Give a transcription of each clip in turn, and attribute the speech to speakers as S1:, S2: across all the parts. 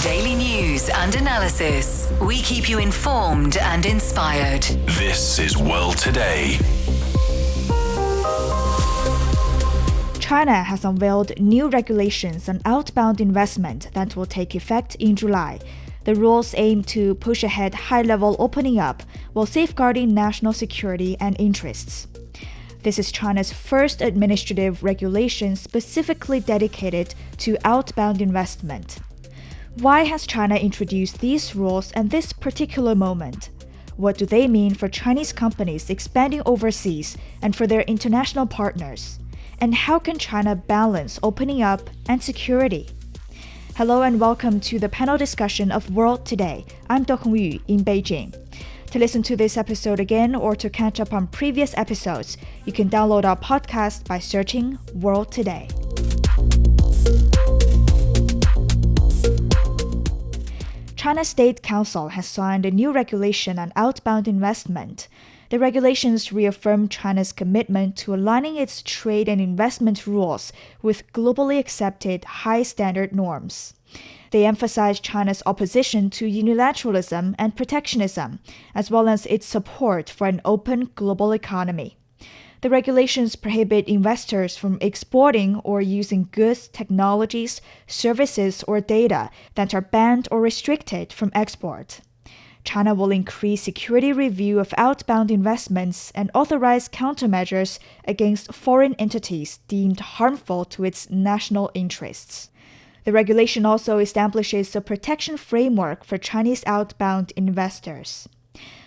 S1: Daily news and analysis. We keep you informed and inspired.
S2: This is World Today.
S3: China has unveiled new regulations on outbound investment that will take effect in July. The rules aim to push ahead high-level opening up while safeguarding national security and interests. This is China's first administrative regulation specifically dedicated to outbound investment. Why has China introduced these rules at this particular moment? What do they mean for Chinese companies expanding overseas and for their international partners? And how can China balance opening up and security? Hello and welcome to the panel discussion of World Today. I'm Hongyu in Beijing. To listen to this episode again or to catch up on previous episodes, you can download our podcast by searching World Today. China State Council has signed a new regulation on outbound investment. The regulations reaffirm China's commitment to aligning its trade and investment rules with globally accepted high-standard norms. They emphasize China's opposition to unilateralism and protectionism, as well as its support for an open global economy. The regulations prohibit investors from exporting or using goods, technologies, services, or data that are banned or restricted from export. China will increase security review of outbound investments and authorize countermeasures against foreign entities deemed harmful to its national interests. The regulation also establishes a protection framework for Chinese outbound investors.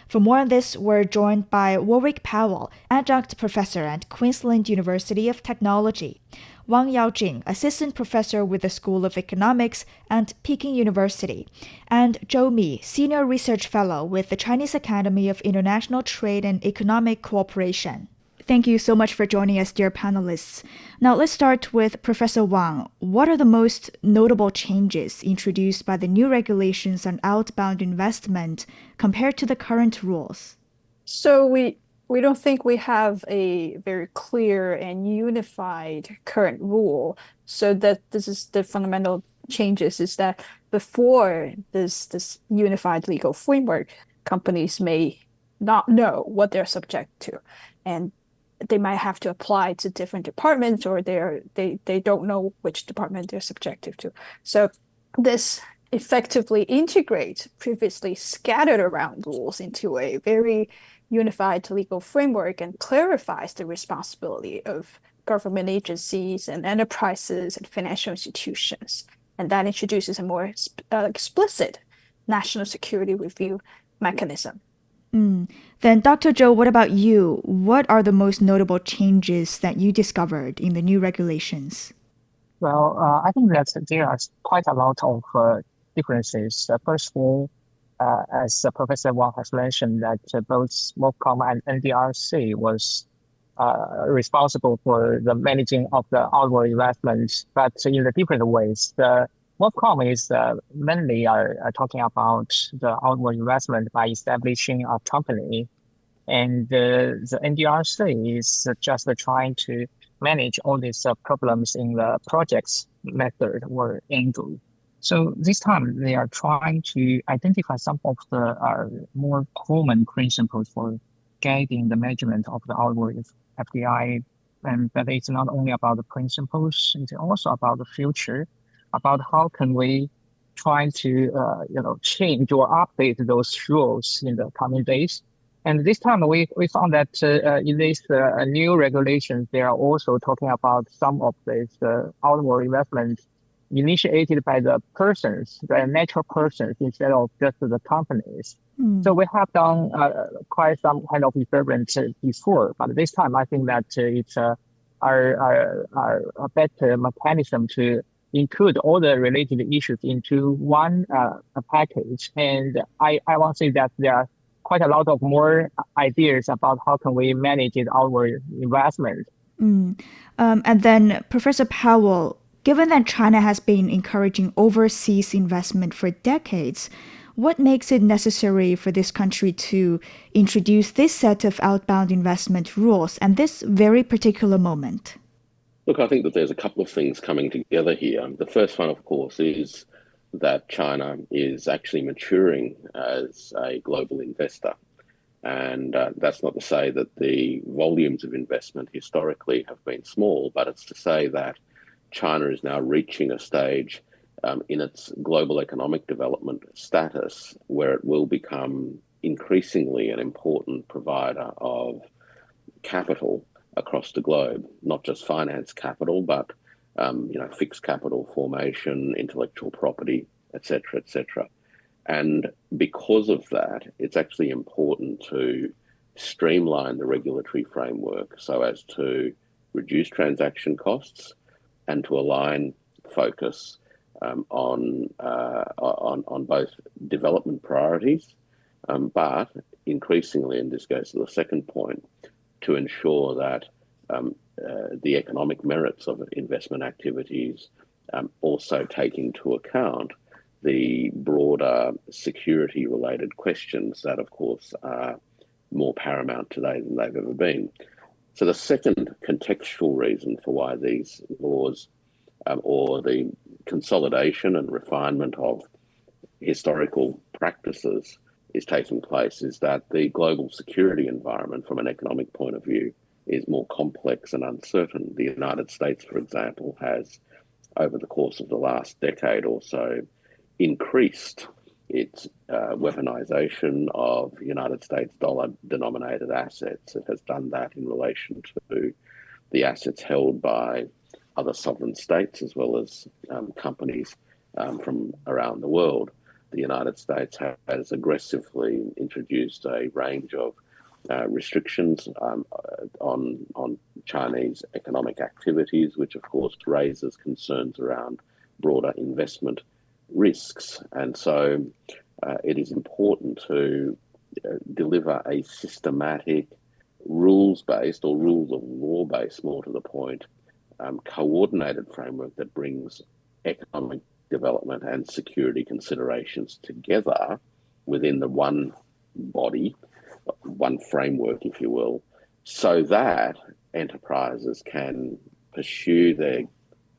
S3: For more on this, we're joined by Warwick Powell, Adjunct Professor at Queensland University of Technology, Wang Yaojing, Assistant Professor with the School of Economics at Peking University, and Zhou, Senior Research Fellow with the Chinese Academy of International Trade and Economic Cooperation. Thank you so much for joining us, dear panelists. Now let's start with Professor Wang. What are the most notable changes introduced by the new regulations on outbound investment compared to the current rules?
S4: So we don't think we have a very clear and unified current rule. So that this is the fundamental changes is that before this unified legal framework, companies may not know what they're subject to. And they might have to apply to different departments, or they don't know which department they're subjective to. So this effectively integrates previously scattered around rules into a very unified legal framework and clarifies the responsibility of government agencies and enterprises and financial institutions. And that introduces a more explicit national security review mechanism.
S3: Then, Dr. Zhou, what about you? What are the most notable changes that you discovered in the new regulations?
S5: Well, I think that there are quite a lot of differences. First of all, as Professor Wang has mentioned, that both MOFCOM and NDRC was responsible for the managing of the outward investments, but in the different ways. The MOFCOM is mainly talking about the outward investment by establishing a company, and the NDRC is just trying to manage all these problems in the projects method or angle. So this time they are trying to identify some of the more common principles for guiding the measurement of the outward FDI, but it's not only about the principles; it's also about the future, about how can we try to change or update those rules in the coming days. And this time we found that in these new regulations, they are also talking about some of these outward investments initiated by the persons, the natural persons, instead of just the companies. So we have done quite some kind of experiment before, but this time I think that it's a better mechanism to include all the related issues into one package. And I want to say that there are quite a lot of more ideas about how can we manage our investment.
S3: And then Professor Powell, given that China has been encouraging overseas investment for decades, what makes it necessary for this country to introduce this set of outbound investment rules at this very particular moment?
S6: Look, I think that there's a couple of things coming together here. The first one, of course, is that China is actually maturing as a global investor. And that's not to say that the volumes of investment historically have been small, but it's to say that China is now reaching a stage in its global economic development status where it will become increasingly an important provider of capital across the globe, not just finance capital, but fixed capital formation, intellectual property, etc., etc. And because of that, it's actually important to streamline the regulatory framework so as to reduce transaction costs and to align focus on both development priorities, but increasingly, and this goes to the second point, to ensure that the economic merits of investment activities also take into account the broader security-related questions that, of course, are more paramount today than they've ever been. So the second contextual reason for why these laws or the consolidation and refinement of historical practices is taking place is that the global security environment from an economic point of view is more complex and uncertain. The United States, for example, has, over the course of the last decade or so, increased its weaponization of United States dollar-denominated assets. It has done that in relation to the assets held by other sovereign states as well as companies from around the world. The United States has aggressively introduced a range of restrictions on Chinese economic activities, which of course raises concerns around broader investment risks. And so it is important to deliver a systematic, rules-based or rules of law-based, more to the point, coordinated framework that brings economic development and security considerations together within the one body, one framework, if you will, so that enterprises can pursue their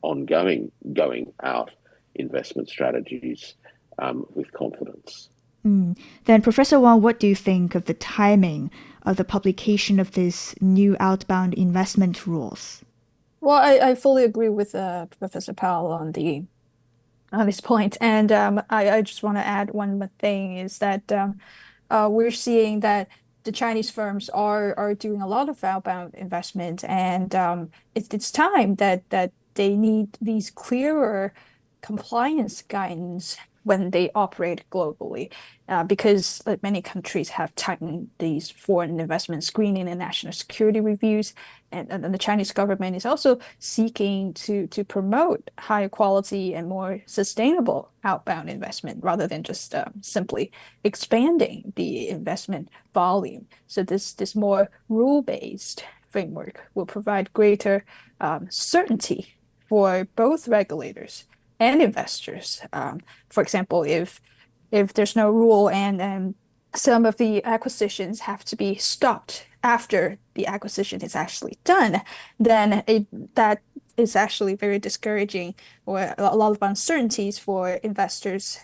S6: ongoing going out investment strategies with confidence.
S3: Then, Professor Wang, what do you think of the timing of the publication of these new outbound investment rules?
S4: Well, I fully agree with Professor Powell on this point, and I just want to add one more thing is that we're seeing that the Chinese firms are doing a lot of outbound investment, and it's time that they need these clearer compliance guidance when they operate globally, because many countries have tightened these foreign investment screening and national security reviews, and the Chinese government is also seeking to promote higher quality and more sustainable outbound investment rather than just simply expanding the investment volume. So this more rule-based framework will provide greater certainty for both regulators and investors. For example, if there's no rule and some of the acquisitions have to be stopped after the acquisition is actually done, then that is actually very discouraging, or a lot of uncertainties for investors,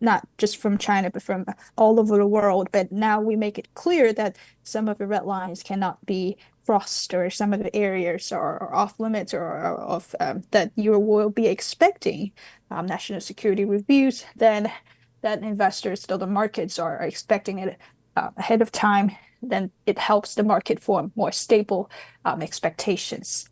S4: not just from China, but from all over the world. But now we make it clear that some of the red lines cannot be crossed, or some of the areas are off limits, or of that you will be expecting national security reviews, then that investors, though the markets are expecting it ahead of time, then it helps the market form more stable expectations.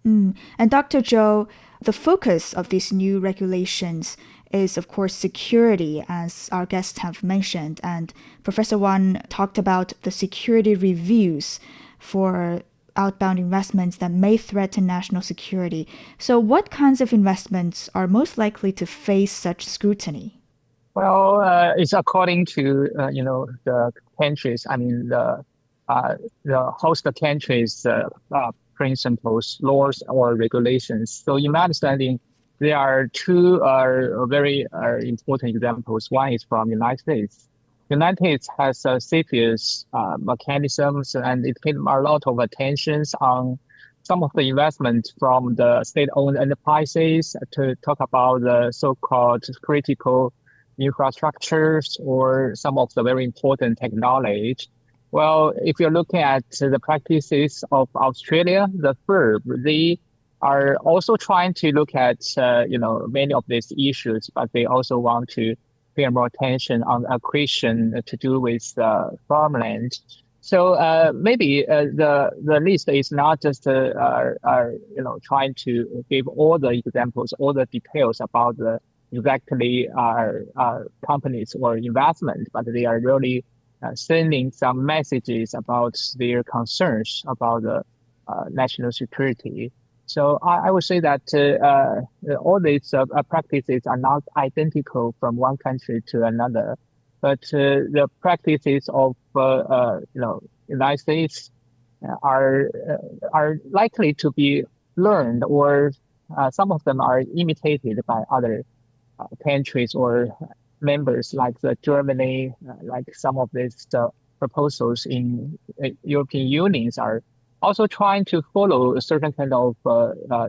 S3: And Dr. Zhou, the focus of these new regulations is, of course, security, as our guests have mentioned. And Professor Wang talked about the security reviews for outbound investments that may threaten national security. So what kinds of investments are most likely to face such scrutiny?
S5: Well, it's according to the countries. I mean the host countries' principles, laws, or regulations. So in my understanding, there are two very important examples. One is from the United States. The United States has serious mechanisms, and it paid a lot of attention on some of the investment from the state-owned enterprises to talk about the so-called critical infrastructures or some of the very important technology. Well, if you're looking at the practices of Australia, the firm, they are also trying to look at many of these issues, but they also want to pay more attention on a question to do with farmland. So maybe the list is not just trying to give all the examples, all the details about the exactly companies or investment, but they are really sending some messages about their concerns about the national security. So I would say that all these practices are not identical from one country to another, but the practices of United States are likely to be learned, or some of them are imitated by other countries or members like Germany, like some of these proposals in European unions are also trying to follow a certain kind of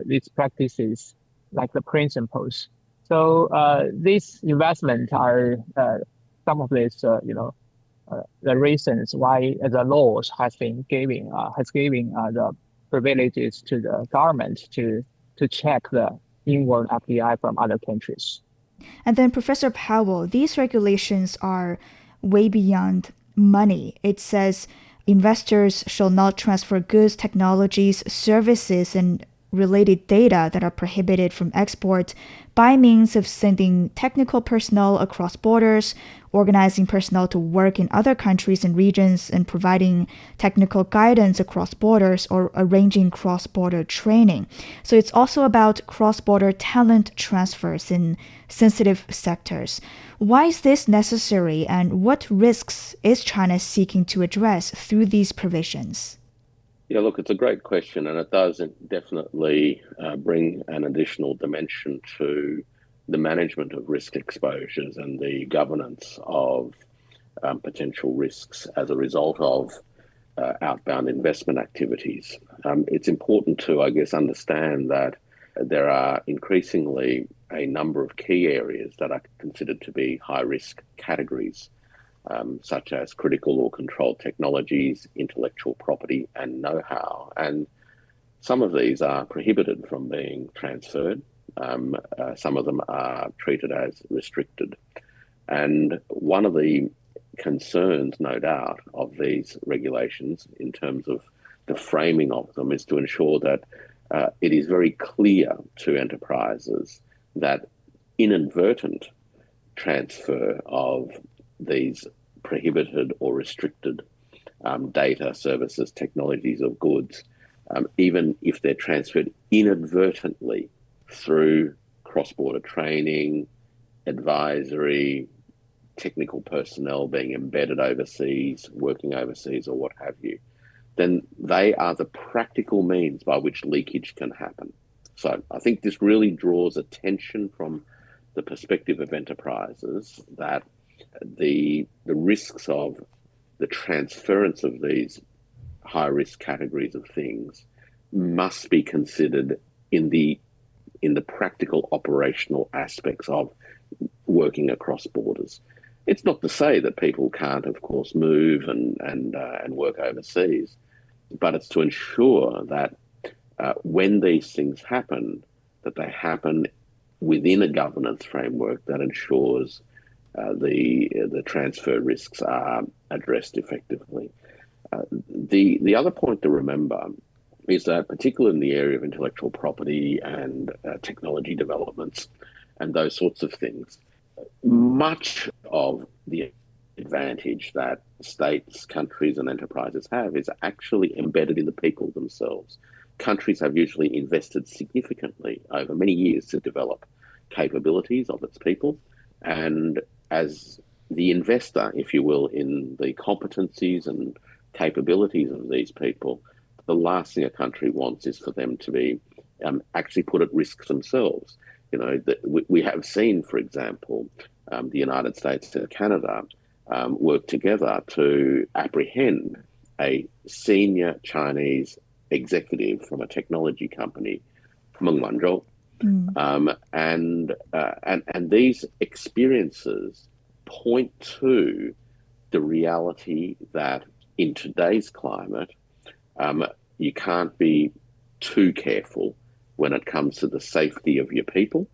S5: these practices, like the principles. So these investments are some of these, the reasons why the laws has given the privileges to the government to check the inward FDI from other countries.
S3: And then, Professor Powell, these regulations are way beyond money. It says investors shall not transfer goods, technologies, services, and related data that are prohibited from export by means of sending technical personnel across borders, organizing personnel to work in other countries and regions, and providing technical guidance across borders or arranging cross-border training. So it's also about cross-border talent transfers in sensitive sectors. Why is this necessary, and what risks is China seeking to address through these provisions?
S6: Yeah, look, it's a great question, and it does definitely bring an additional dimension to the management of risk exposures and the governance of potential risks as a result of outbound investment activities. It's important to, I guess, understand that there are increasingly a number of key areas that are considered to be high-risk categories, such as critical or controlled technologies, intellectual property, and know-how. And some of these are prohibited from being transferred. Some of them are treated as restricted. And one of the concerns, no doubt, of these regulations in terms of the framing of them is to ensure that it is very clear to enterprises that inadvertent transfer of these prohibited or restricted data, services, technologies, or goods, even if they're transferred inadvertently through cross-border training, advisory, technical personnel being embedded overseas, working overseas, or what have you, then they are the practical means by which leakage can happen. So I think this really draws attention from the perspective of enterprises that the risks of the transference of these high-risk categories of things must be considered in the practical operational aspects of working across borders. It's not to say that people can't, of course, move and work overseas, but it's to ensure that when these things happen, that they happen within a governance framework that ensures the transfer risks are addressed effectively. The other point to remember is that, particularly in the area of intellectual property and technology developments and those sorts of things, much of the advantage that states, countries, and enterprises have is actually embedded in the people themselves. Countries have usually invested significantly over many years to develop capabilities of its people, and as the investor, if you will, in the competencies and capabilities of these people, the last thing a country wants is for them to be actually put at risk themselves. You know, we have seen, for example, the United States and Canada work together to apprehend a senior Chinese executive from a technology company, Zhou. And these experiences point to the reality that in today's climate, you can't be too careful when it comes to the safety of your people.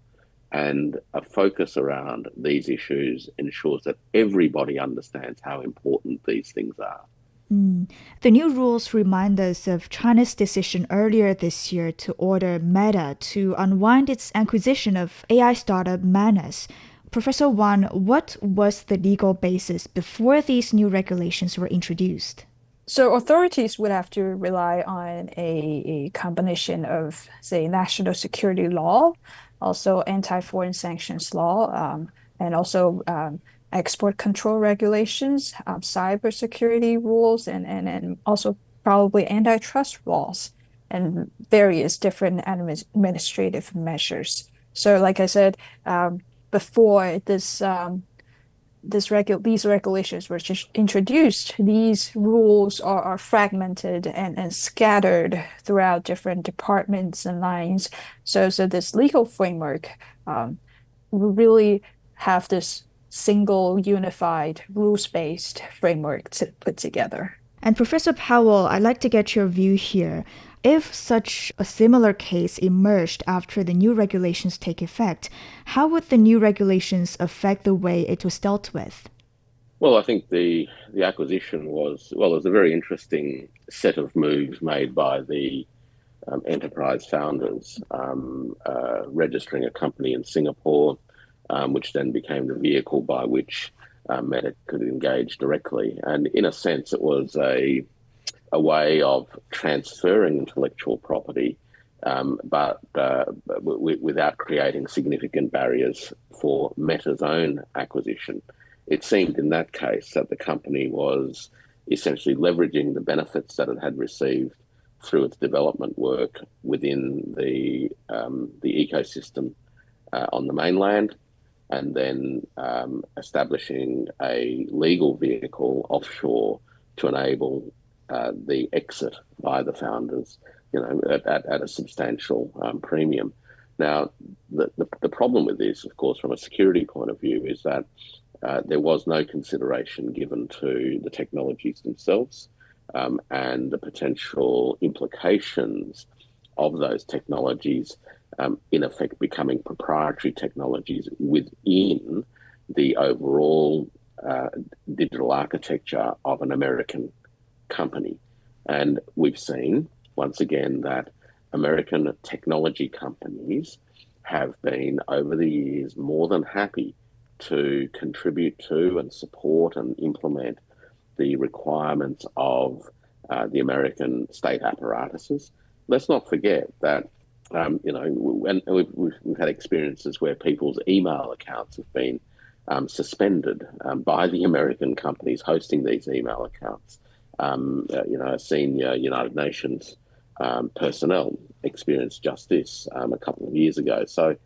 S6: And a focus around these issues ensures that everybody understands how important these things are.
S3: The new rules remind us of China's decision earlier this year to order Meta to unwind its acquisition of AI startup Manus. Professor Wang, what was the legal basis before these new regulations were introduced?
S4: So authorities would have to rely on a combination of, say, national security law, also anti-foreign sanctions law, and also export control regulations, cybersecurity rules, and also probably antitrust laws and various different administrative measures. So, like I said, before these regulations were just introduced, these rules are fragmented and scattered throughout different departments and lines. So this legal framework will really have this single, unified, rules-based framework to put together.
S3: And Professor Powell, I'd like to get your view here. If such a similar case emerged after the new regulations take effect, how would the new regulations affect the way it was dealt with?
S6: Well, I think the acquisition was, well, it was a very interesting set of moves made by the enterprise founders, registering a company in Singapore, which then became the vehicle by which Meta could engage directly. And in a sense, it was a way of transferring intellectual property, but without creating significant barriers for Meta's own acquisition. It seemed in that case that the company was essentially leveraging the benefits that it had received through its development work within the ecosystem on the mainland, and then establishing a legal vehicle offshore to enable the exit by the founders, at a substantial premium. Now, the problem with this, of course, from a security point of view, is that there was no consideration given to the technologies themselves and the potential implications of those technologies, in effect becoming proprietary technologies within the overall digital architecture of an American company. And we've seen, once again, that American technology companies have been, over the years, more than happy to contribute to and support and implement the requirements of the American state apparatuses. Let's not forget that, and we've had experiences where people's email accounts have been suspended by the American companies hosting these email accounts. Senior United Nations personnel experienced just this a couple of years ago. So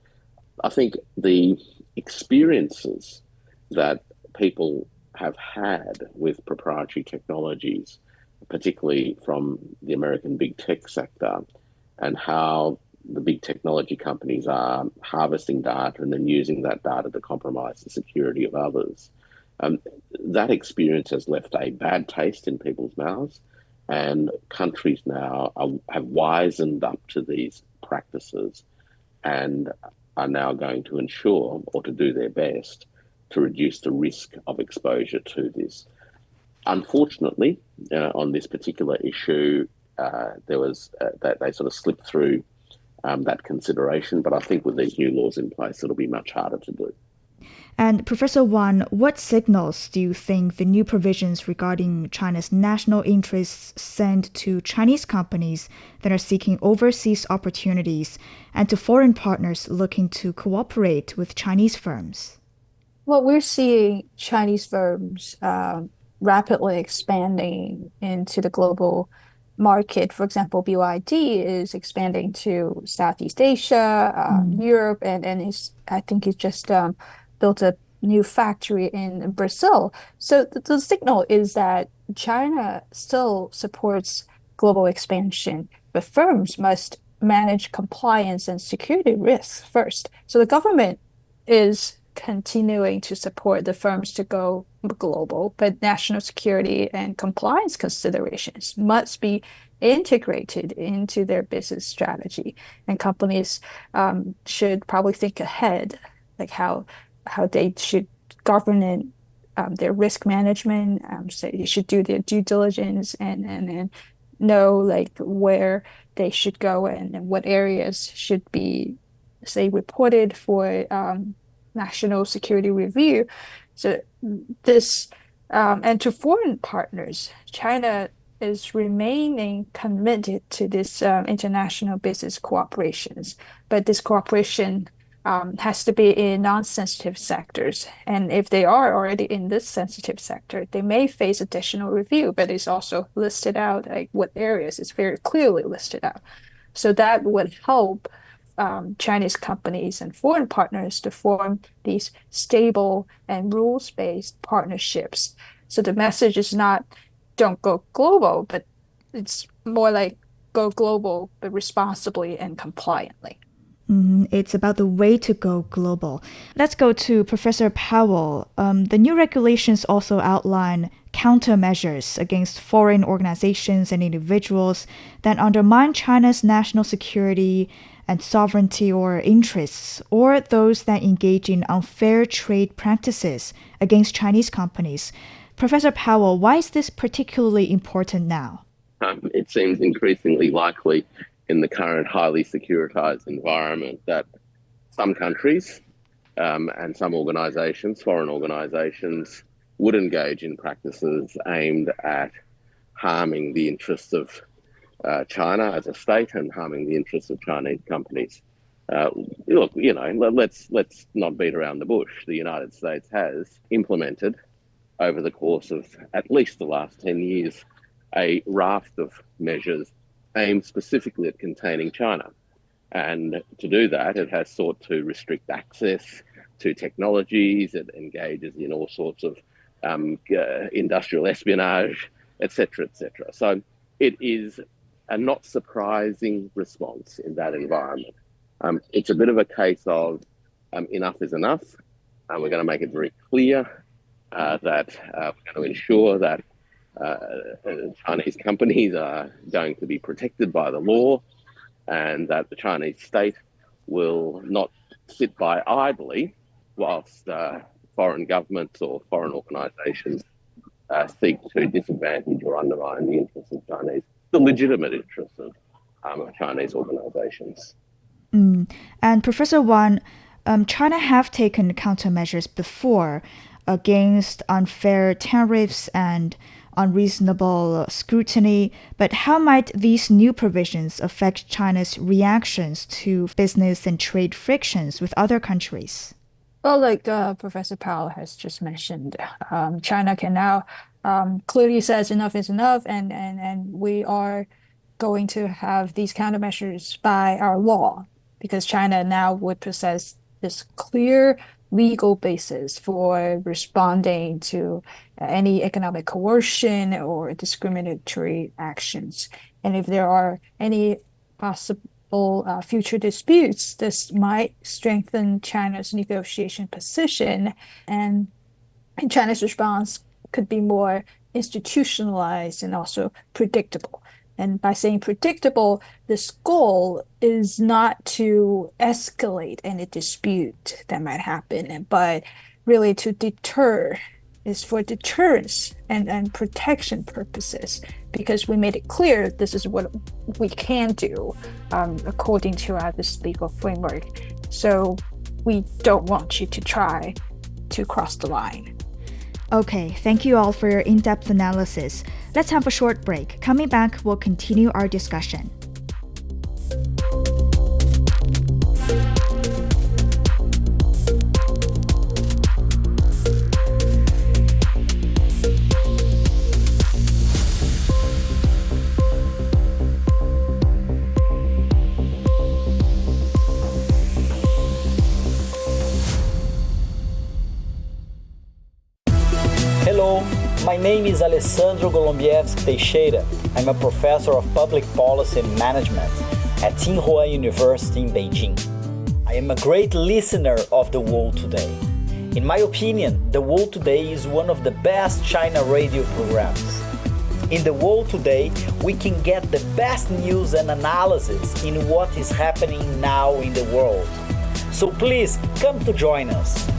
S6: I think the experiences that people have had with proprietary technologies, particularly from the American big tech sector, and how the big technology companies are harvesting data and then using that data to compromise the security of others. That experience has left a bad taste in people's mouths, and countries now have wisened up to these practices and are now going to ensure, or to do their best, to reduce the risk of exposure to this. Unfortunately, on this particular issue, there was that they sort of slipped through that consideration, but I think with these new laws in place, it'll be much harder to do.
S3: And Professor Wang, what signals do you think the new provisions regarding China's national interests send to Chinese companies that are seeking overseas opportunities and to foreign partners looking to cooperate with Chinese firms?
S4: Well, we're seeing Chinese firms rapidly expanding into the global market. For example, BYD is expanding to Southeast Asia, Europe, and I think it's just built a new factory in Brazil. So the signal is that China still supports global expansion, but firms must manage compliance and security risks first. So the government is continuing to support the firms to go global, but national security and compliance considerations must be integrated into their business strategy. And companies should probably think ahead, like how they should govern it, their risk management. So you should do their due diligence and know like where they should go and what areas should be, say, reported for national security review. So this and to foreign partners, China is remaining committed to this international business cooperations, but this cooperation has to be in non-sensitive sectors. And if they are already in this sensitive sector, they may face additional review, but it's also listed out like what areas is very clearly listed out. So that would help Chinese companies and foreign partners to form these stable and rules-based partnerships. So the message is not don't go global, but it's more like go global, but responsibly and compliantly.
S3: It's about the way to go global. Let's go to Professor Powell. The new regulations also outline countermeasures against foreign organizations and individuals that undermine China's national security and sovereignty or interests, or those that engage in unfair trade practices against Chinese companies. Professor Powell, why is this particularly important now?
S6: It seems increasingly likely in the current highly securitized environment that some countries and some organizations, foreign organizations, would engage in practices aimed at harming the interests of China as a state and harming the interests of Chinese companies. Look, let's not beat around the bush. The United States has implemented over the course of at least the last 10 years a raft of measures aimed specifically at containing China. And to do that, it has sought to restrict access to technologies. It engages in all sorts of industrial espionage, etc., etc. So it is a not surprising response in that environment. It's a bit of a case of enough is enough. We're going to make it very clear that we're going to ensure that Chinese companies are going to be protected by the law, and that the Chinese state will not sit by idly whilst foreign governments or foreign organisations seek to disadvantage or undermine the interests of the legitimate interests of Chinese organisations.
S3: And Professor Wang, China have taken countermeasures before against unfair tariffs and unreasonable scrutiny, but how might these new provisions affect China's reactions to business and trade frictions with other countries?
S4: Well, like Professor Powell has just mentioned, China can now clearly says enough is enough, and we are going to have these countermeasures by our law, because China now would possess this clear legal basis for responding to any economic coercion or discriminatory actions. And if there are any possible future disputes, this might strengthen China's negotiation position, and China's response could be more institutionalized and also predictable. And by saying predictable, this goal is not to escalate any dispute that might happen, but really to deter, is for deterrence and protection purposes, because we made it clear this is what we can do according to this legal framework. So we don't want you to try to cross the line.
S3: Okay, thank you all for your in-depth analysis. Let's have a short break. Coming back, we'll continue our discussion.
S7: Hello, my My name is Alessandro Golombiewski Teixeira. I'm a professor of public policy and management at Tsinghua University in Beijing. I am a great listener of The World Today. In my opinion, The World Today is one of the best China radio programs. In The World Today, we can get the best news and analysis in what is happening now in the world. So please come to join us.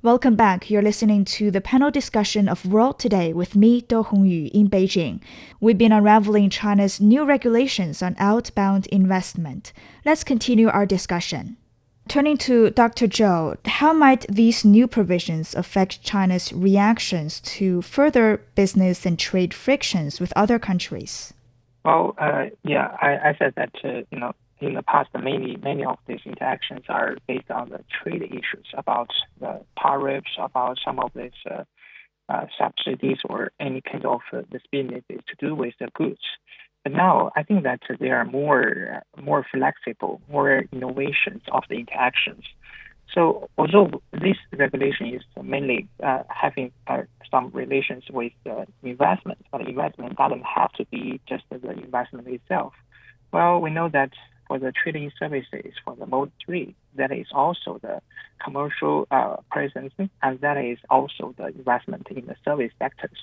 S3: Welcome back. You're listening to the panel discussion of World Today with me, Hongyu, in Beijing. We've been unraveling China's new regulations on outbound investment. Let's continue our discussion. Turning to Dr. Zhou, how might these new provisions affect China's reactions to further business and trade frictions with other countries?
S5: Well, I said that, in the past, many of these interactions are based on the trade issues about the tariffs, about some of these subsidies or any kind of this businesses to do with the goods. But now I think that there are more flexible, more innovations of the interactions. So although this regulation is mainly having some relations with investment, but investment doesn't have to be just the investment itself. Well, we know that for the trading services, for the Mode 3, that is also the commercial presence, and that is also the investment in the service sectors.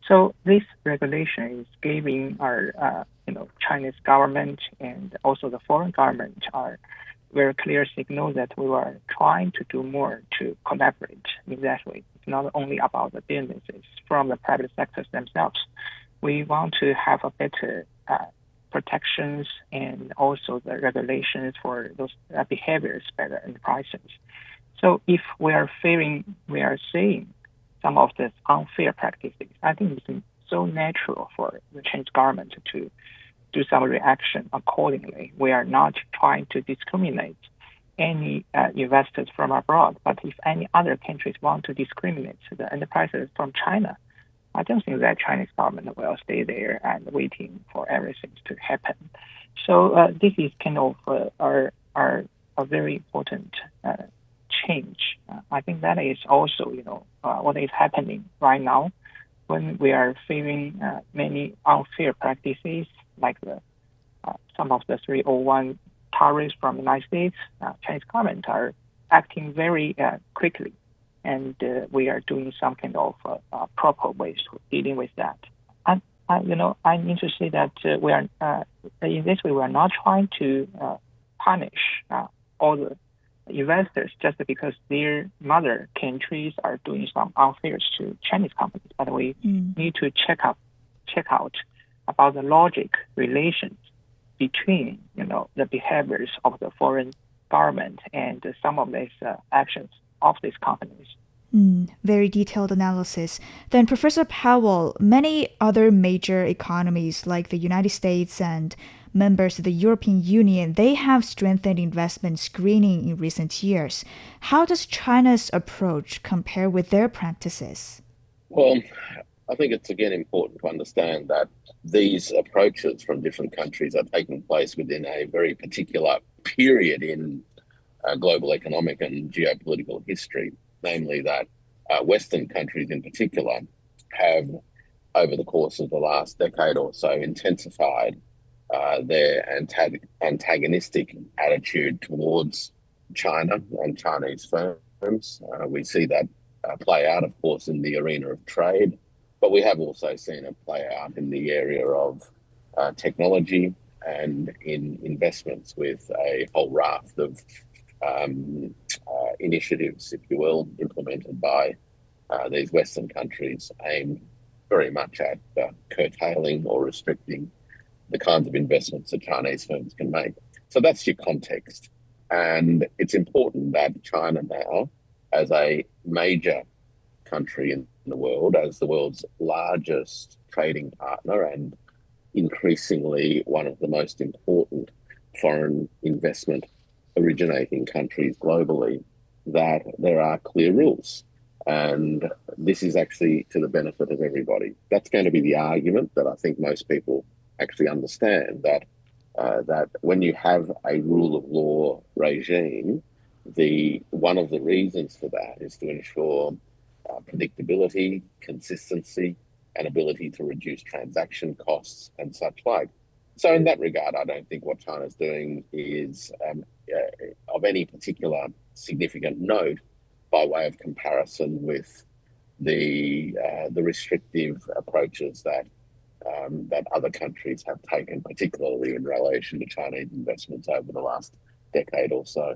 S5: So this regulation is giving our Chinese government and also the foreign government are very clear signal that we are trying to do more to collaborate in that way. It's not only about the businesses from the private sectors themselves. We want to have a better protections and also the regulations for those behaviors by the enterprises. So if we are seeing some of these unfair practices, I think it's so natural for the Chinese government to do some reaction accordingly. We are not trying to discriminate any investors from abroad, but if any other countries want to discriminate the enterprises from China, I don't think that Chinese government will stay there and waiting for everything to happen. So this is kind of a very important change. I think that is also, what is happening right now when we are feeling many unfair practices like some of the 301 tariffs from the United States. Chinese government are acting very quickly. And we are doing some kind of proper ways to dealing with that. I'm interested that we are in this way we are not trying to punish all the investors just because their mother countries are doing some unfair to Chinese companies. But we need to check out about the logic relations between the behaviors of the foreign government and some of these actions of these companies.
S3: Very detailed analysis. Then, Professor Powell, many other major economies like the United States and members of the European Union, they have strengthened investment screening in recent years. How does China's approach compare with their practices?
S6: Well, I think it's again important to understand that these approaches from different countries are taking place within a very particular period in global economic and geopolitical history, namely that Western countries in particular have, over the course of the last decade or so, intensified their antagonistic attitude towards China and Chinese firms. We see that play out, of course, in the arena of trade, but we have also seen it play out in the area of technology and in investments with a whole raft of initiatives, if you will, implemented by these Western countries aimed very much at curtailing or restricting the kinds of investments that Chinese firms can make. So that's your context. And it's important that China now, as a major country in the world, as the world's largest trading partner and increasingly one of the most important foreign investment originating countries globally, that there are clear rules. And this is actually to the benefit of everybody. That's going to be the argument that I think most people actually understand, that that when you have a rule of law regime, one of the reasons for that is to ensure predictability, consistency, and ability to reduce transaction costs and such like. So in that regard, I don't think what China's doing is of any particular significant note by way of comparison with the restrictive approaches that other countries have taken, particularly in relation to Chinese investments over the last decade or so.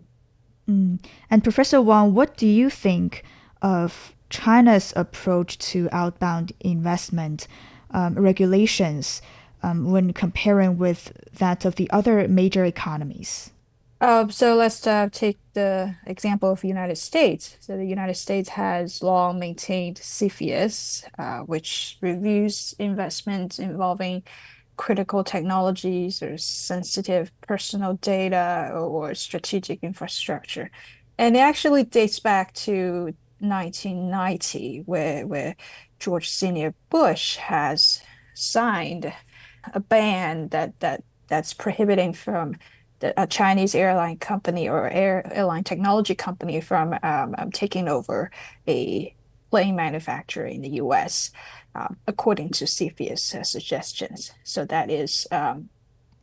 S3: And Professor Wang, what do you think of China's approach to outbound investment regulations when comparing with that of the other major economies?
S4: So let's take the example of the United States. So the United States has long maintained CFIUS, which reviews investments involving critical technologies or sensitive personal data or strategic infrastructure. And it actually dates back to 1990, where George Senior Bush has signed a ban that's prohibiting from a Chinese airline company or airline technology company from taking over a plane manufacturer in the U.S. According to CFIUS suggestions. So that is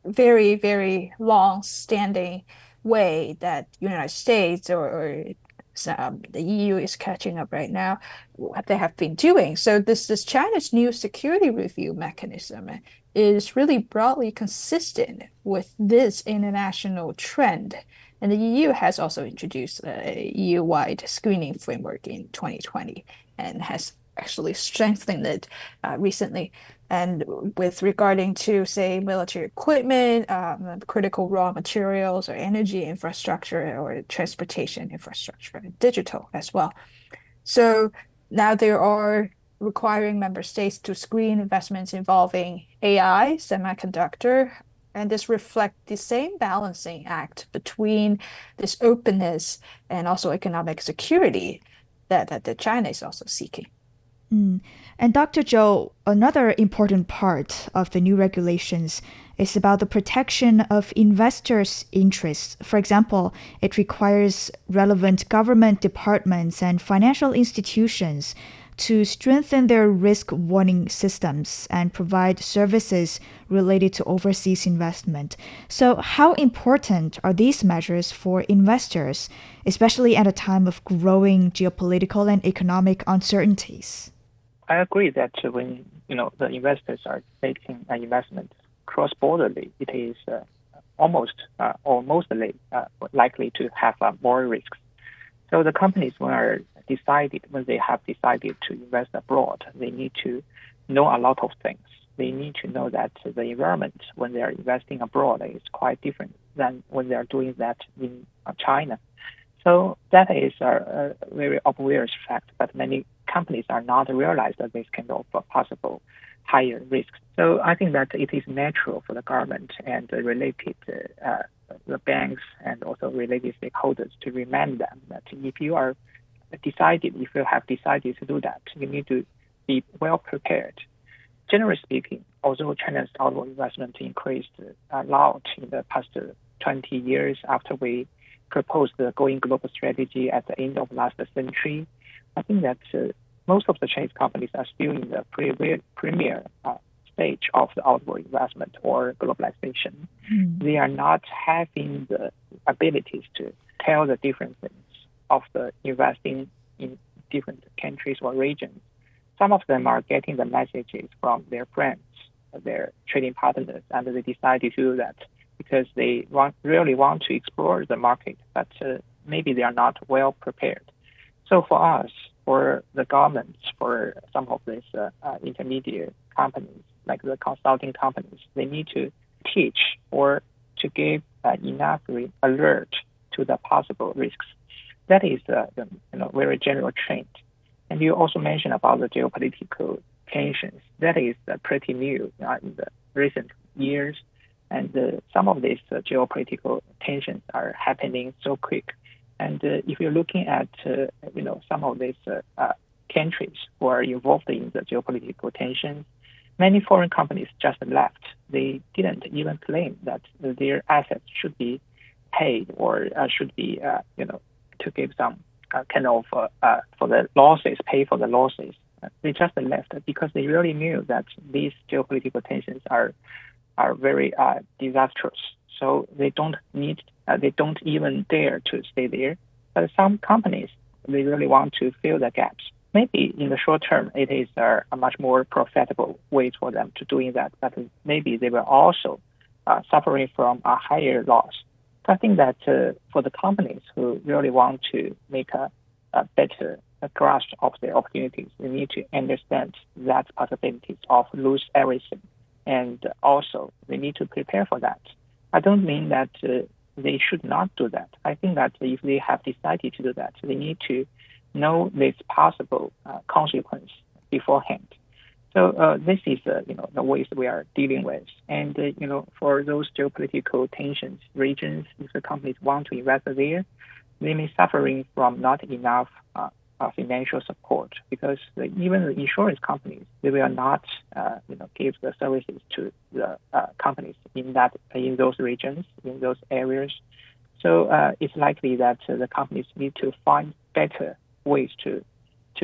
S4: very, very long-standing way that United States or the EU is catching up right now, what they have been doing. So this China's new security review mechanism is really broadly consistent with this international trend. And the EU has also introduced a EU-wide screening framework in 2020 and has actually strengthened it recently. And with regarding to, say, military equipment, critical raw materials or energy infrastructure or transportation infrastructure, and digital as well. So now there are requiring member states to screen investments involving AI, semiconductor, and this reflects the same balancing act between this openness and also economic security that China is also seeking.
S3: And Dr. Zhou, another important part of the new regulations is about the protection of investors' interests. For example, it requires relevant government departments and financial institutions to strengthen their risk warning systems and provide services related to overseas investment. So how important are these measures for investors, especially at a time of growing geopolitical and economic uncertainties?
S5: I agree that when the investors are making an investment cross-borderly, it is almost or mostly likely to have more risks. So the companies, when they have decided to invest abroad, they need to know a lot of things. They need to know that the environment when they are investing abroad is quite different than when they are doing that in China. So that is a very obvious fact, but many companies are not realized that this kind of possible higher risks. So I think that it is natural for the government and the related the banks and also related stakeholders to remind them that if you have decided to do that, you need to be well prepared. Generally speaking, although China's outward investment increased a lot in the past 20 years after we proposed the Going Global strategy at the end of last century, I think that most of the Chinese companies are still in the premier stage of the outward investment or globalization. They are not having the abilities to tell the differences of the investing in different countries or regions. Some of them are getting the messages from their friends, their trading partners, and they decide to do that because they really want to explore the market, but maybe they are not well prepared. So for us, for the governments, for some of these intermediate companies, like the consulting companies, they need to teach or to give enough alert to the possible risks. That is the very general trend. And you also mentioned about the geopolitical tensions. That is pretty new in the recent years. And some of these geopolitical tensions are happening so quick. And if you're looking at some of these countries who are involved in the geopolitical tensions, many foreign companies just left. They didn't even claim that their assets should be paid or should be to give some kind of for the losses, pay for the losses. They just left because they really knew that these geopolitical tensions are very disastrous. So they don't even dare to stay there. But some companies, they really want to fill the gaps. Maybe in the short term, it is a much more profitable way for them to doing that. But maybe they will also suffering from a higher loss. So I think that for the companies who really want to make a better grasp of the opportunities, they need to understand that possibilities of lose everything. And also, they need to prepare for that. I don't mean that they should not do that. I think that if they have decided to do that, they need to know this possible consequence beforehand. So this is the ways we are dealing with. And for those geopolitical tensions regions, if the companies want to invest there, they may suffering from not enough financial support, because even the insurance companies, they will not give the services to the companies in those regions, in those areas. So it's likely that the companies need to find better ways to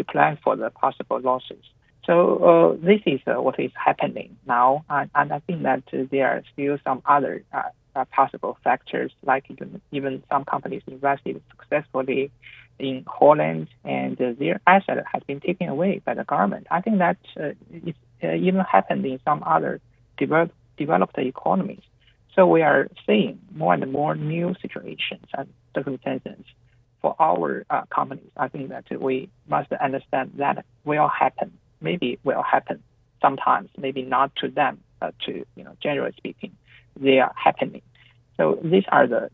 S5: plan for the possible losses. So this is what is happening now, and I think that there are still some other possible factors, like even some companies invested successfully in Holland, and their asset has been taken away by the government. I think that it's even happened in some other developed economies. So we are seeing more and more new situations and circumstances for our companies. I think that we must understand that will happen. Maybe will happen sometimes, maybe not to them, but to generally speaking, they are happening. So these are the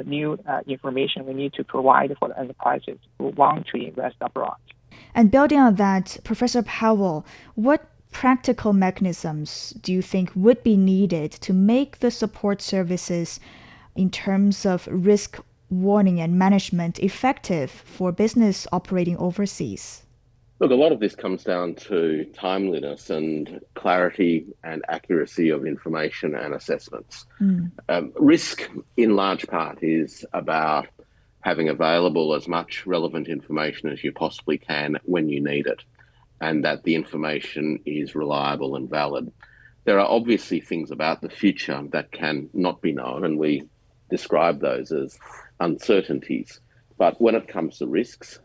S5: new information we need to provide for the enterprises who want to invest abroad.
S3: And building on that, Professor Powell, what practical mechanisms do you think would be needed to make the support services in terms of risk warning and management effective for business operating overseas?
S6: Look, a lot of this comes down to timeliness and clarity and accuracy of information and assessments. Risk, in large part, is about having available as much relevant information as you possibly can when you need it, and that the information is reliable and valid. There are obviously things about the future that can not be known, and we describe those as uncertainties. But when it comes to risks,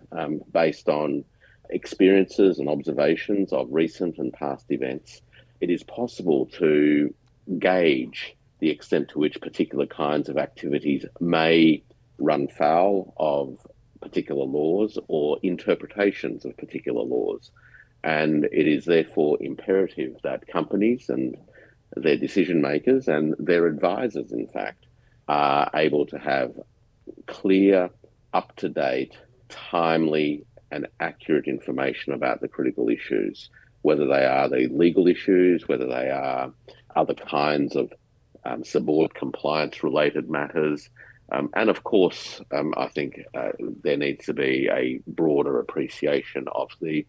S6: based on experiences and observations of recent and past events, it is possible to gauge the extent to which particular kinds of activities may run foul of particular laws or interpretations of particular laws. And it is therefore imperative that companies and their decision makers and their advisors, in fact, are able to have clear, up-to-date, timely and accurate information about the critical issues, whether they are the legal issues, whether they are other kinds of subordinate compliance-related matters. And of course, I think there needs to be a broader appreciation of the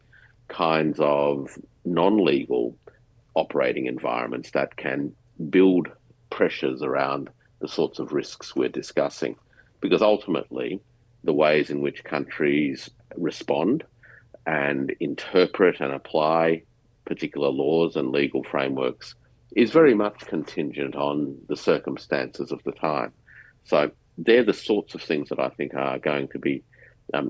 S6: kinds of non-legal operating environments that can build pressures around the sorts of risks we're discussing. Because ultimately, the ways in which countries respond and interpret and apply particular laws and legal frameworks is very much contingent on the circumstances of the time. So they're the sorts of things that I think are going to be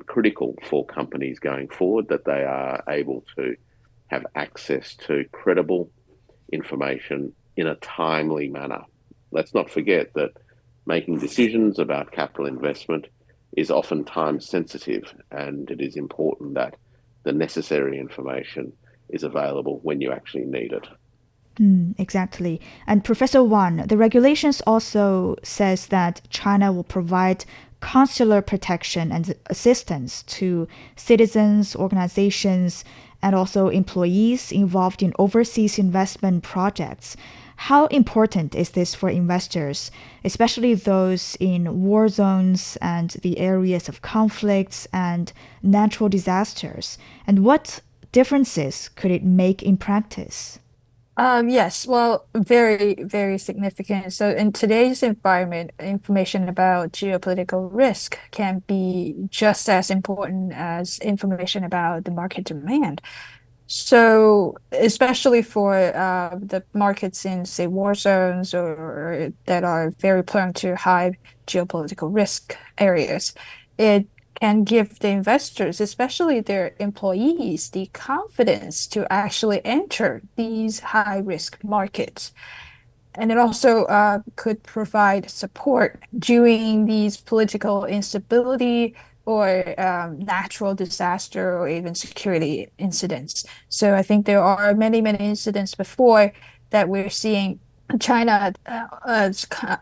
S6: critical for companies going forward, that they are able to have access to credible information in a timely manner. Let's not forget that making decisions about capital investment is often time sensitive, and it is important that the necessary information is available when you actually need it.
S3: Exactly. And Professor Wang, the regulations also says that China will provide consular protection and assistance to citizens, organizations, and also employees involved in overseas investment projects. How important is this for investors, especially those in war zones and the areas of conflicts and natural disasters? And what differences could it make in practice?
S4: Yes, well, very, very significant. So in today's environment, information about geopolitical risk can be just as important as information about the market demand. So especially for the markets in, say, war zones or that are very prone to high geopolitical risk areas, it can give the investors, especially their employees, the confidence to actually enter these high risk markets. And it also could provide support during these political instability or natural disaster or even security incidents. So I think there are many, many incidents before that we're seeing China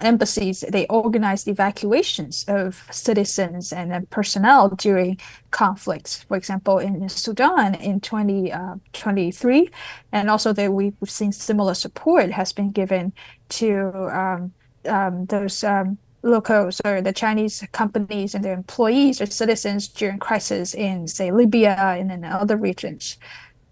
S4: embassies, they organized evacuations of citizens and personnel during conflicts. For example, in Sudan in 2023, and also that we've seen similar support has been given to those locals or the Chinese companies and their employees or citizens during crisis in, say, Libya and in other regions.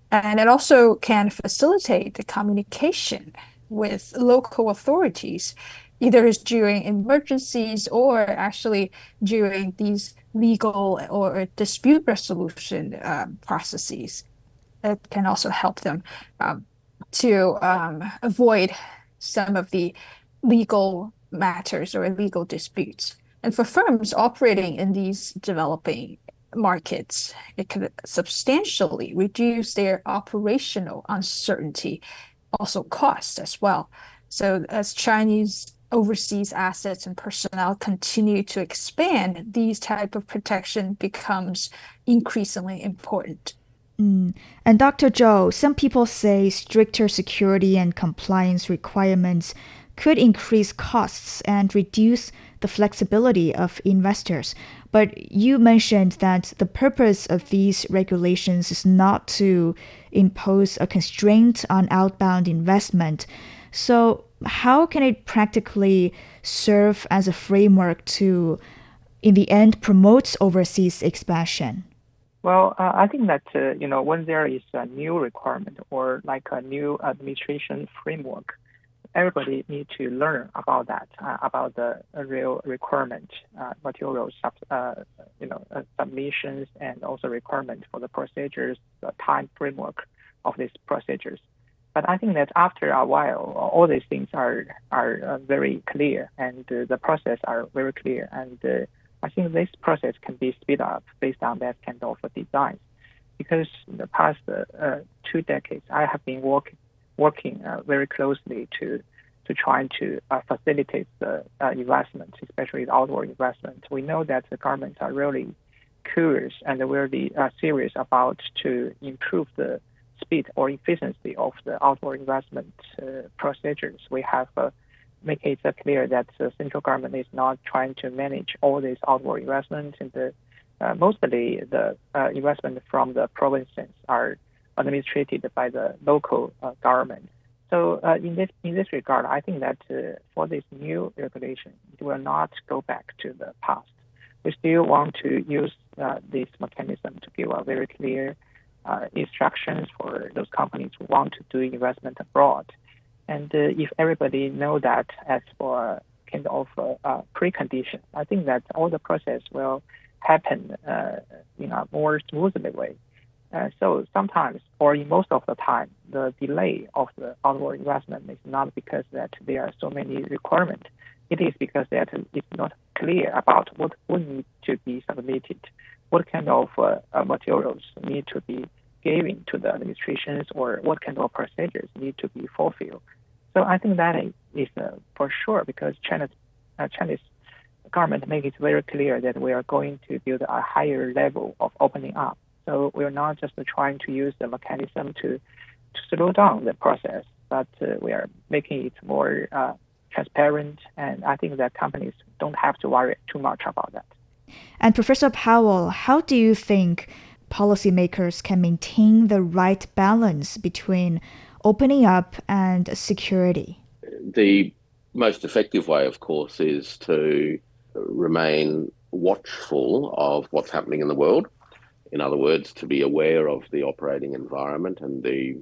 S4: And it also can facilitate the communication with local authorities, either during emergencies or actually during these legal or dispute resolution processes. It can also help them to avoid some of the legal matters or legal disputes. And for firms operating in these developing markets, it could substantially reduce their operational uncertainty, also costs as well. So as Chinese overseas assets and personnel continue to expand, these type of protection becomes increasingly important.
S3: And Dr. Zhou, some people say stricter security and compliance requirements could increase costs and reduce the flexibility of investors. But you mentioned that the purpose of these regulations is not to impose a constraint on outbound investment. So, how can it practically serve as a framework to, in the end, promote overseas expansion?
S5: Well, I think that when there is a new requirement or like a new administration framework, everybody need to learn about that, about the real requirement, materials, submissions, and also requirement for the procedures, the time framework of these procedures. But I think that after a while, all these things are very clear, and the process are very clear, and I think this process can be speed up based on that kind of design. Because in the past 2 decades, I have been working very closely to try to facilitate the investment, especially the outward investment. We know that the governments are really curious and really serious about to improve the speed or efficiency of the outward investment procedures. We have make it clear that the central government is not trying to manage all this outward investment, and mostly the investment from the provinces are administrated by the local government. So in this regard, I think that for this new regulation, it will not go back to the past. We still want to use this mechanism to give a very clear instructions for those companies who want to do investment abroad. And if everybody know that as for kind of precondition, I think that all the process will happen in a more smoothly way. So sometimes, or in most of the time, the delay of the outward investment is not because that there are so many requirements. It is because that it's not clear about what would need to be submitted, what kind of materials need to be given to the administrations, or what kind of procedures need to be fulfilled. So I think that is for sure, because Chinese government make it very clear that we are going to build a higher level of opening up. So we're not just trying to use the mechanism to slow down the process, but we are making it more transparent. And I think that companies don't have to worry too much about that.
S3: And Professor Powell, how do you think policymakers can maintain the right balance between opening up and security?
S6: The most effective way, of course, is to remain watchful of what's happening in the world. In other words, to be aware of the operating environment and the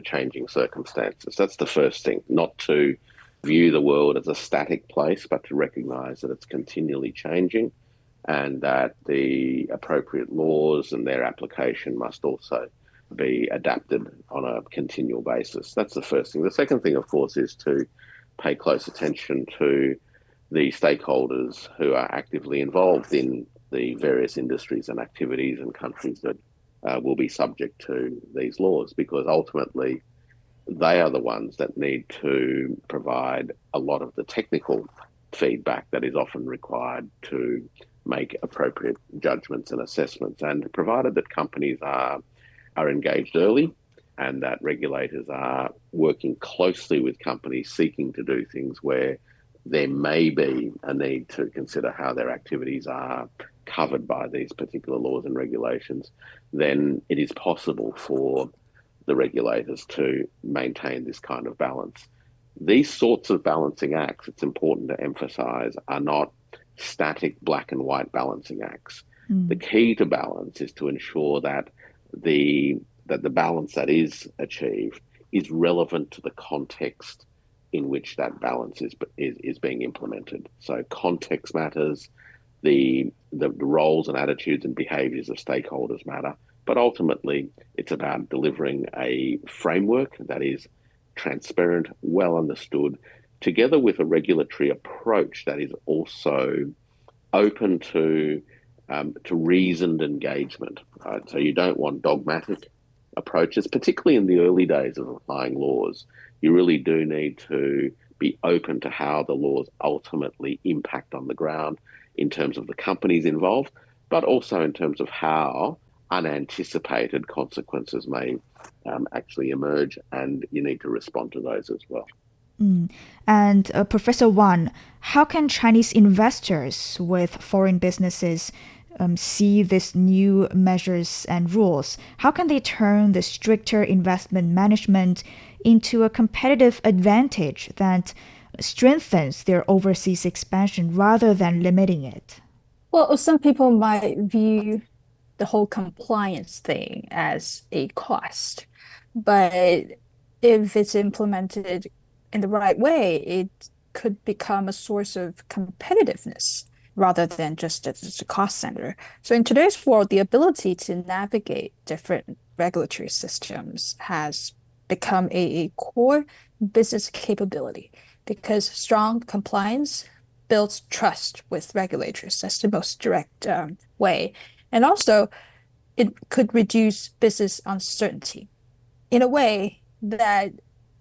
S6: changing circumstances. That's the first thing, not to view the world as a static place, but to recognise that it's continually changing and that the appropriate laws and their application must also be adapted on a continual basis. That's the first thing. The second thing, of course, is to pay close attention to the stakeholders who are actively involved in the various industries and activities and countries that will be subject to these laws, because ultimately they are the ones that need to provide a lot of the technical feedback that is often required to make appropriate judgments and assessments. And provided that companies are engaged early and that regulators are working closely with companies seeking to do things where there may be a need to consider how their activities are covered by these particular laws and regulations, then it is possible for the regulators to maintain this kind of balance. These sorts of balancing acts, it's important to emphasise, are not static black and white balancing acts. The key to balance is to ensure that the balance that is achieved is relevant to the context in which that balance is being implemented. So context matters, the roles and attitudes and behaviours of stakeholders matter, but ultimately it's about delivering a framework that is transparent, well understood, together with a regulatory approach that is also open to reasoned engagement. Right? So you don't want dogmatic approaches, particularly in the early days of applying laws. You really do need to be open to how the laws ultimately impact on the ground in terms of the companies involved, but also in terms of how unanticipated consequences may actually emerge, and you need to respond to those as well.
S3: And Professor Wang, how can Chinese investors with foreign businesses see these new measures and rules? How can they turn the stricter investment management into a competitive advantage that strengthens their overseas expansion rather than limiting it?
S4: Well, some people might view the whole compliance thing as a cost, but if it's implemented in the right way, it could become a source of competitiveness rather than just as a cost center. So in today's world, the ability to navigate different regulatory systems has become a core business capability, because strong compliance builds trust with regulators. That's the most direct way. And also, it could reduce business uncertainty in a way that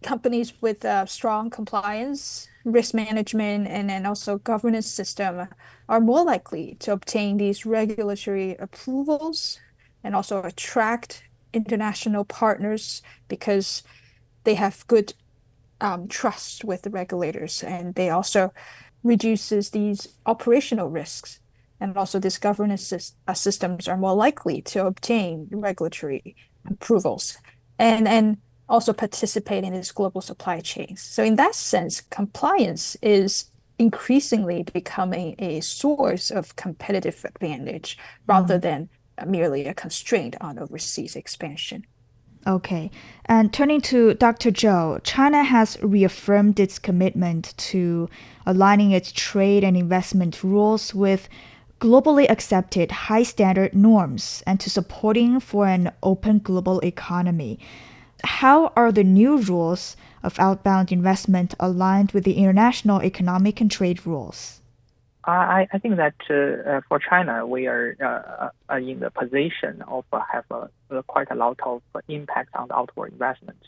S4: companies with strong compliance, risk management, and then also governance system are more likely to obtain these regulatory approvals and also attract international partners because they have good trust with the regulators, and they also reduces these operational risks. And also these governance systems are more likely to obtain regulatory approvals and also participate in these global supply chains. So in that sense, compliance is increasingly becoming a source of competitive advantage rather than merely a constraint on overseas expansion.
S3: Okay. And turning to Dr. Zhou, China has reaffirmed its commitment to aligning its trade and investment rules with globally accepted high standard norms and to supporting for an open global economy. How are the new rules of outbound investment aligned with the international economic and trade rules?
S5: I think that for China, we are in the position of have quite a lot of impact on the outward investment.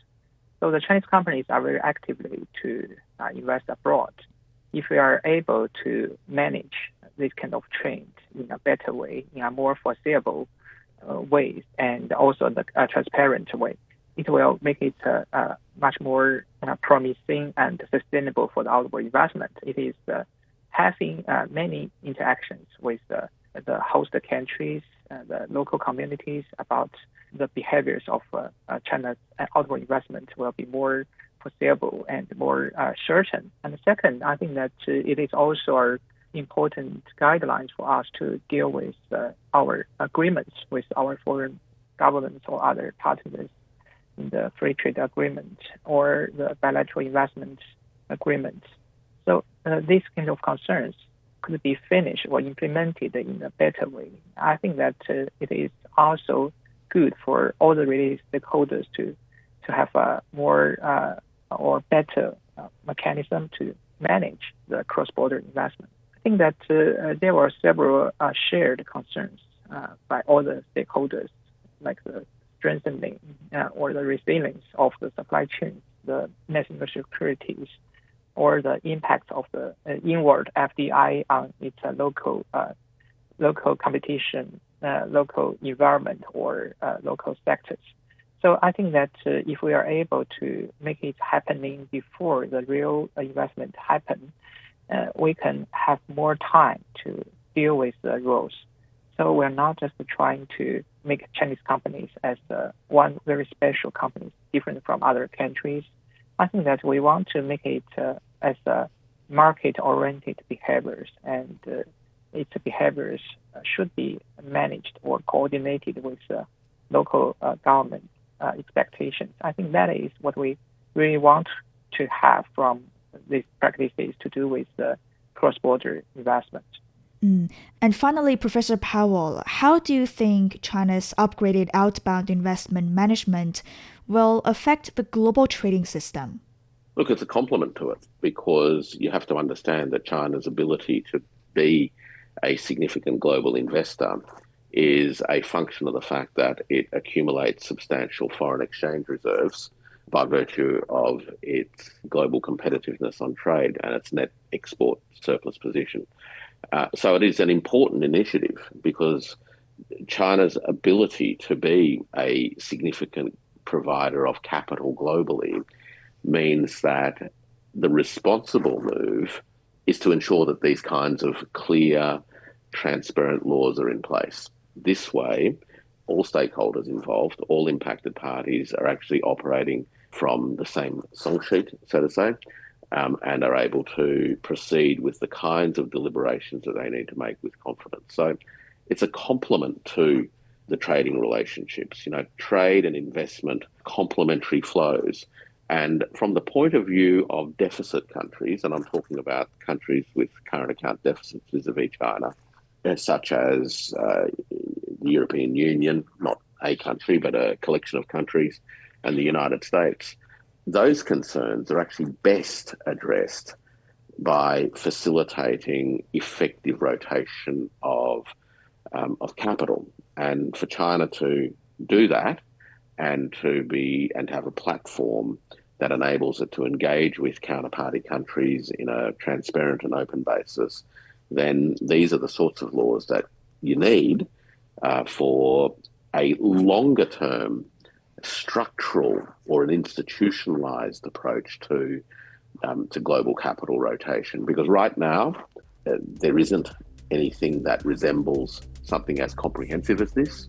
S5: So the Chinese companies are very actively to invest abroad. If we are able to manage this kind of trend in a better way, in a more foreseeable way, and also the transparent way, it will make it much more promising and sustainable for the outward investment. It is having many interactions with the host countries, the local communities about the behaviors of China's outward investment will be more foreseeable and more certain. And second, I think that it is also important guidelines for us to deal with our agreements with our foreign governments or other partners in the free trade agreement or the bilateral investment agreement. So these kinds of concerns could be finished or implemented in a better way. I think that it is also good for all the related stakeholders to have a more or better mechanism to manage the cross-border investment. I think that there were several shared concerns by all the stakeholders, like the strengthening or the resilience of the supply chain, the national securities, or the impact of the inward FDI on its local competition, local environment, or local sectors. So I think that if we are able to make it happening before the real investment happen, we can have more time to deal with the rules. So we're not just trying to make Chinese companies as one very special company, different from other countries. I think that we want to make it as a market-oriented behaviors, and its behaviors should be managed or coordinated with local government expectations. I think that is what we really want to have from these practices to do with cross-border investment.
S3: And finally, Professor Powell, how do you think China's upgraded outbound investment management will affect the global trading system?
S6: Look, it's a complement to it, because you have to understand that China's ability to be a significant global investor is a function of the fact that it accumulates substantial foreign exchange reserves by virtue of its global competitiveness on trade and its net export surplus position. So it is an important initiative, because China's ability to be a significant provider of capital globally means that the responsible move is to ensure that these kinds of clear, transparent laws are in place. This way, all stakeholders involved, all impacted parties, are actually operating from the same song sheet, so to say, and are able to proceed with the kinds of deliberations that they need to make with confidence. So it's a complement to the trading relationships. Trade and investment, complementary flows. And from the point of view of deficit countries, and I'm talking about countries with current account deficits vis-a-vis China, such as the European Union, not a country, but a collection of countries, and the United States, those concerns are actually best addressed by facilitating effective rotation of capital. And for China to do that, and to have a platform that enables it to engage with counterparty countries in a transparent and open basis, then these are the sorts of laws that you need for a longer term structural or an institutionalized approach to global capital rotation. Because right now, there isn't anything that resembles something as comprehensive as this.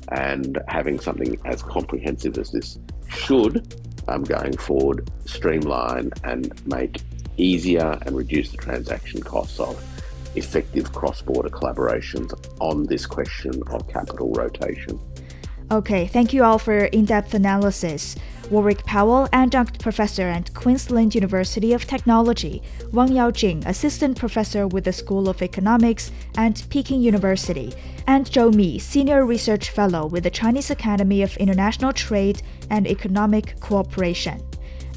S6: And having something as comprehensive as this should, going forward, streamline and make easier and reduce the transaction costs of effective cross-border collaborations on this question of capital rotation.
S3: Okay, thank you all for your in-depth analysis. Warwick Powell, Adjunct Professor at Queensland University of Technology, Wang Yaojing, Assistant Professor with the School of Economics at Peking University, and Zhou, Senior Research Fellow with the Chinese Academy of International Trade and Economic Cooperation.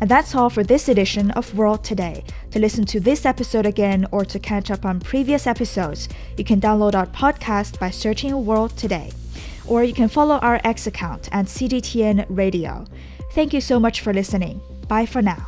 S3: And that's all for this edition of World Today. To listen to this episode again or to catch up on previous episodes, you can download our podcast by searching World Today. Or you can follow our X account at CGTN Radio. Thank you so much for listening. Bye for now.